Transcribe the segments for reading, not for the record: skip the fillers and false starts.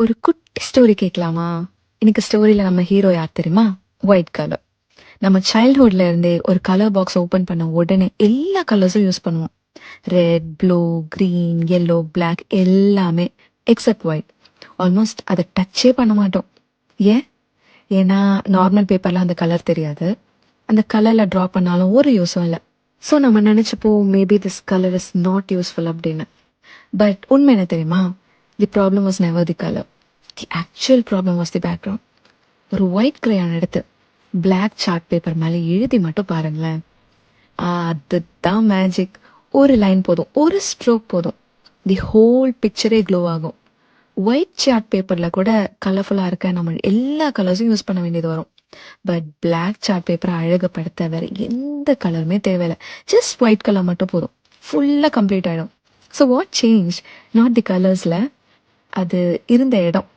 ஒரு குட்டி ஸ்டோரி கேட்கலாமா? எனக்கு ஸ்டோரியில நம்ம ஹீரோ யார் தெரியுமா? White colour. நம்ம சைல்ட்ஹுட்ல இருந்தே ஒரு கலர் பாக்ஸ் ஓப்பன் பண்ண உடனே எல்லா கலர்ஸும் யூஸ் பண்ணுவோம். Red, blue, green, yellow, black எல்லாமே எக்ஸப்ட் ஒயிட். ஆல்மோஸ்ட் அத டச்சே பண்ண மாட்டோம். ஏன்? ஏன்னா நார்மல் பேப்பர்ல அந்த கலர் தெரியாது. அந்த கலர்ல ட்ரா பண்ணாலும் ஒரு யூஸும் இல்ல. ஸோ நம்ம நெனச்சுப்போம் maybe this colour is not useful அப்படின்னு. பட் உண்மை என்ன தெரியுமா? The problem was never the colour. The actual problem was the background. ஒரு ஒயிட் கிரையான் எடுத்து பிளாக் சார்ட் பேப்பர் மேலே எழுதி மட்டும் பாருங்களேன். அதுதான் மேஜிக். ஒரு லைன் போதும், ஒரு ஸ்ட்ரோக் போதும், தி ஹோல் பிக்சரே க்ளோ ஆகும். ஒயிட் சார்ட் பேப்பரில் கூட கலர்ஃபுல்லாக இருக்க நம்ம எல்லா கலர்ஸும் யூஸ் பண்ண வேண்டியது வரும். பட் பிளாக் சார்ட் பேப்பரை அழகுபடுத்த வேற எந்த கலருமே தேவையில்லை. ஜஸ்ட் ஒயிட் கலர் மட்டும் போதும், ஃபுல்லாக கம்ப்ளீட் ஆகிடும். So what change? Not the கலர்ஸில், அது இருந்த இடம்.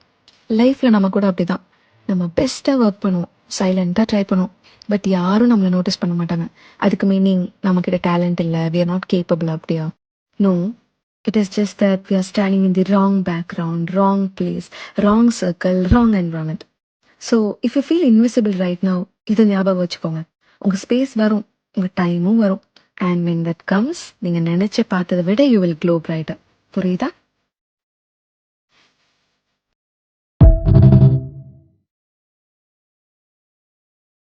லைஃப்பில் நம்ம கூட அப்படி தான். நம்ம பெஸ்ட்டாக ஒர்க் பண்ணுவோம், சைலண்ட்டாக ட்ரை பண்ணுவோம். பட் யாரும் நம்மளை நோட்டீஸ் பண்ண மாட்டாங்க. அதுக்கு மீனிங் நம்மக்கிட்ட டேலண்ட் இல்லை, வி ஆர் நாட் கேப்பபிள் அப்படியா? No, it is just that we are standing in the wrong background, wrong place, wrong circle, wrong environment. So if you feel invisible right now, இதை ஞாபகம் வச்சுக்கோங்க. உங்கள் space வரும், உங்கள் டைமும் வரும். அண்ட் when that comes, நீங்கள் நினச்சி பார்த்ததை விட யூ வில் க்ளோ பிரைட்டர். புரியுதா?